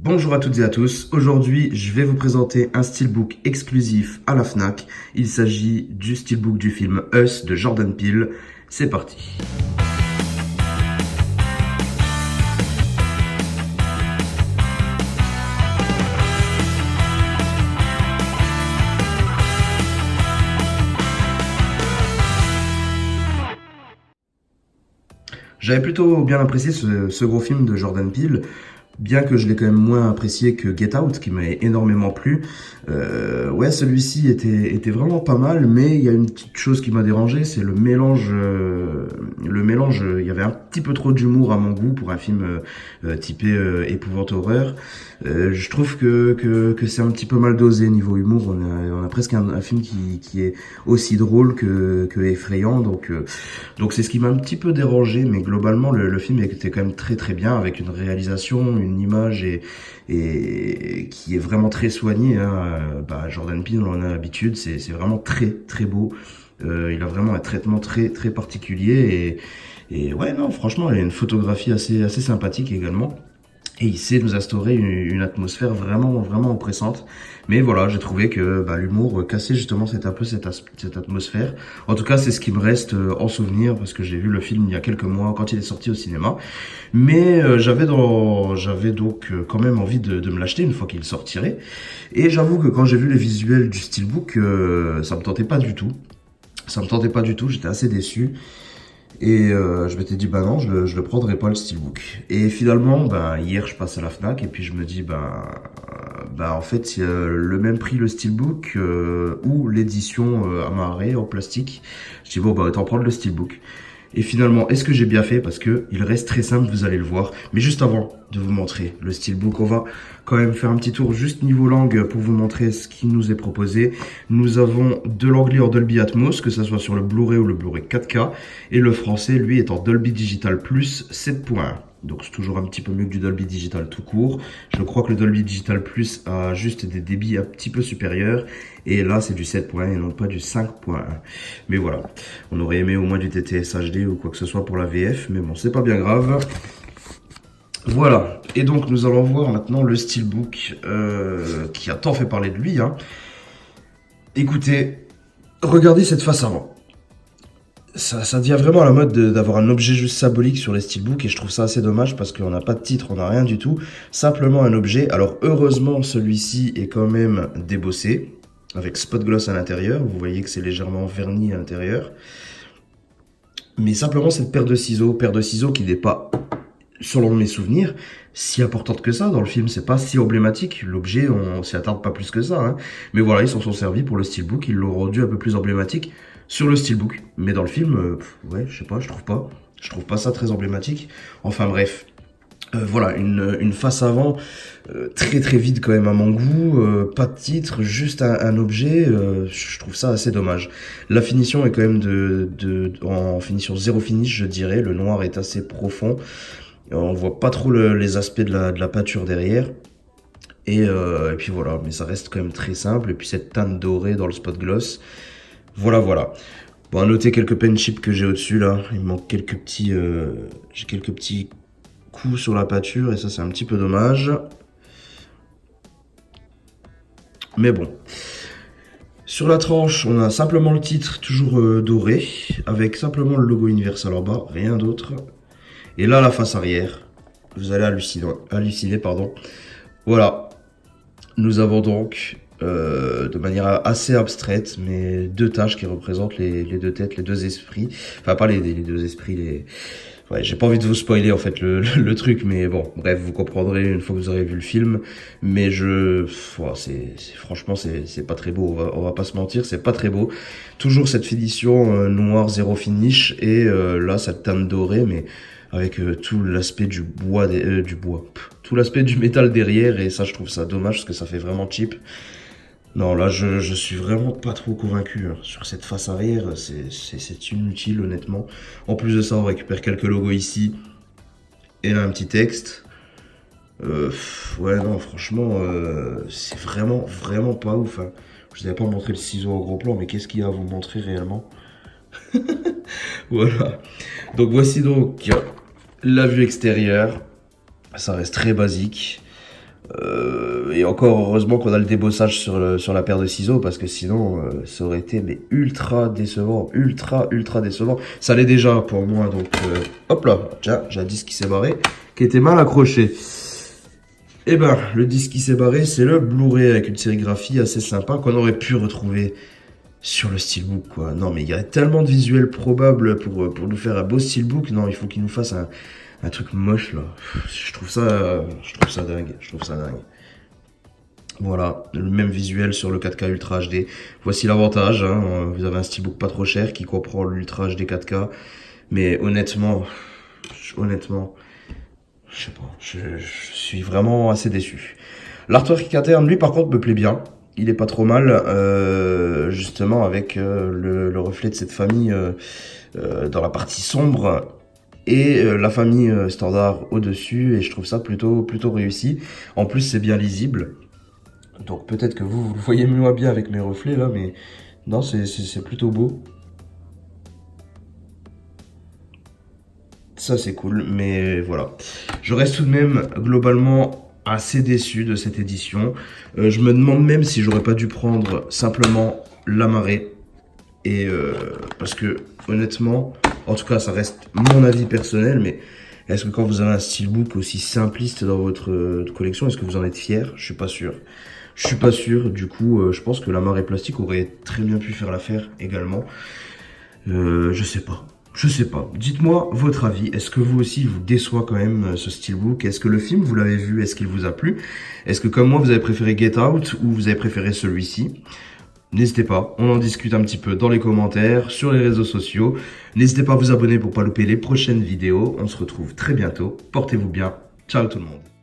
Bonjour à toutes et à tous, aujourd'hui je vais vous présenter un steelbook exclusif à la FNAC. Il s'agit du steelbook du film Us de Jordan Peele. C'est parti. J'avais plutôt bien apprécié ce gros film de Jordan Peele, bien que je l'ai quand même moins apprécié que Get Out, qui m'a énormément plu. Ouais, celui-ci était vraiment pas mal, mais il y a une petite chose qui m'a dérangé, c'est le mélange. Il y avait un petit peu trop d'humour à mon goût pour un film typé épouvante horreur. Je trouve que c'est un petit peu mal dosé niveau humour. On a presque un film qui est aussi drôle que effrayant, donc c'est ce qui m'a un petit peu dérangé, mais globalement le film était quand même très très bien, avec une réalisation, une image et qui est vraiment très soignée, hein. Jordan Peele, on en a l'habitude, c'est vraiment très très beau. Il a vraiment un traitement très très particulier et ouais, non, franchement, il y a une photographie assez sympathique également. Et il sait nous instaurer une atmosphère vraiment oppressante. Mais voilà, j'ai trouvé que l'humour cassait justement cette atmosphère. En tout cas, c'est ce qui me reste en souvenir, parce que j'ai vu le film il y a quelques mois quand il est sorti au cinéma. Mais j'avais donc quand même envie de me l'acheter une fois qu'il sortirait. Et j'avoue que quand j'ai vu les visuels du steelbook, ça me tentait pas du tout. Ça me tentait pas du tout, j'étais assez déçu. Et je m'étais dit, non, je le prendrai pas le steelbook. Et finalement, hier, je passe à la FNAC et puis je me dis, en fait, il y a le même prix le steelbook ou l'édition amarrée en plastique. Je dis, autant prendre le steelbook. Et finalement, est-ce que j'ai bien fait? Parce que il reste très simple, vous allez le voir. Mais juste avant de vous montrer le steelbook, on va quand même faire un petit tour juste niveau langue pour vous montrer ce qui nous est proposé. Nous avons de l'anglais en Dolby Atmos, que ce soit sur le Blu-ray ou le Blu-ray 4K. Et le français, lui, est en Dolby Digital Plus 7.1. Donc c'est toujours un petit peu mieux que du Dolby Digital tout court. Je crois que le Dolby Digital Plus a juste des débits un petit peu supérieurs. Et là c'est du 7.1 et non pas du 5.1. Mais voilà, on aurait aimé au moins du TTS HD ou quoi que ce soit pour la VF. Mais bon, c'est pas bien grave. Voilà, et donc nous allons voir maintenant le steelbook qui a tant fait parler de lui, hein. Écoutez, regardez cette face avant. Ça devient vraiment à la mode d'avoir un objet juste symbolique sur les steelbooks et je trouve ça assez dommage parce qu'on n'a pas de titre, on n'a rien du tout. Simplement un objet. Alors heureusement celui-ci est quand même débossé avec spot gloss à l'intérieur. Vous voyez que c'est légèrement verni à l'intérieur. Mais simplement cette paire de ciseaux qui n'est pas, selon mes souvenirs, si importante que ça dans le film. C'est pas si emblématique. L'objet, on s'y attarde pas plus que ça, hein. Mais voilà, ils s'en sont servis pour le steelbook. Ils l'ont rendu un peu plus emblématique sur le steelbook. Mais dans le film, ouais, je sais pas, je trouve pas. Je trouve pas ça très emblématique. Enfin bref. Voilà, une face avant très très vide quand même à mon goût, pas de titre, juste un objet, je trouve ça assez dommage. La finition est quand même en finition zéro finish, je dirais. Le noir est assez profond. On voit pas trop les aspects de la peinture derrière. Et puis voilà, mais ça reste quand même très simple. Et puis cette teinte dorée dans le spot gloss. Voilà. Bon, à noter quelques pen chips que j'ai au-dessus là. Il me manque j'ai quelques petits coups sur la peinture et ça c'est un petit peu dommage. Mais bon. Sur la tranche, on a simplement le titre, toujours doré, avec simplement le logo Universal en bas, rien d'autre. Et là, la face arrière, vous allez halluciner, pardon. Voilà, nous avons donc, de manière assez abstraite, mais deux taches qui représentent les deux têtes, les deux esprits. Enfin, pas les deux esprits, Ouais, j'ai pas envie de vous spoiler en fait le truc, mais bon, bref, vous comprendrez une fois que vous aurez vu le film. Mais franchement, c'est pas très beau. On va pas se mentir, c'est pas très beau. Toujours cette finition noir zéro finish et là cette teinte dorée, mais avec tout l'aspect tout l'aspect du métal derrière et ça, je trouve ça dommage parce que ça fait vraiment cheap. Non, là, je suis vraiment pas trop convaincu, hein. Sur cette face arrière, c'est inutile, honnêtement. En plus de ça, on récupère quelques logos ici. Et là, un petit texte. Ouais, non, franchement, c'est vraiment pas ouf, hein. Je vous avais pas montré le ciseau en gros plan, mais qu'est-ce qu'il y a à vous montrer réellement? Voilà. Donc, voici donc la vue extérieure. Ça reste très basique. Et encore heureusement qu'on a le débossage sur la paire de ciseaux parce que sinon ça aurait été mais ultra décevant, ultra décevant. Ça l'est déjà pour moi donc hop là, tiens, j'ai un disque qui s'est barré, qui était mal accroché. Et ben le disque qui s'est barré c'est le Blu-ray avec une sérigraphie assez sympa qu'on aurait pu retrouver sur le steelbook quoi. Non mais il y a tellement de visuels probables pour nous faire un beau steelbook, non il faut qu'il nous fasse un truc moche là. Je trouve ça dingue, je trouve ça dingue. Voilà, le même visuel sur le 4K Ultra HD. Voici l'avantage, hein, vous avez un steelbook pas trop cher qui comprend l'Ultra HD 4K. Mais honnêtement, je sais pas, je suis vraiment assez déçu. L'artwork interne, lui par contre, me plaît bien. Il est pas trop mal, justement avec le reflet de cette famille dans la partie sombre et la famille standard au-dessus. Et je trouve ça plutôt réussi. En plus, c'est bien lisible. Donc peut-être que vous le voyez moins bien avec mes reflets là, mais non, c'est plutôt beau. Ça c'est cool, mais voilà. Je reste tout de même globalement assez déçu de cette édition. Je me demande même si j'aurais pas dû prendre simplement la marée. Et parce que honnêtement, en tout cas ça reste mon avis personnel, mais est-ce que quand vous avez un steelbook aussi simpliste dans votre collection, est-ce que vous en êtes fier? Je suis pas sûr. Je suis pas sûr, du coup, je pense que la marée plastique aurait très bien pu faire l'affaire également. Je sais pas. Je sais pas. Dites-moi votre avis. Est-ce que vous aussi, il vous déçoit quand même ce steelbook? Est-ce que le film, vous l'avez vu? Est-ce qu'il vous a plu? Est-ce que comme moi, vous avez préféré Get Out ou vous avez préféré celui-ci? N'hésitez pas, on en discute un petit peu dans les commentaires, sur les réseaux sociaux. N'hésitez pas à vous abonner pour pas louper les prochaines vidéos. On se retrouve très bientôt. Portez-vous bien. Ciao tout le monde.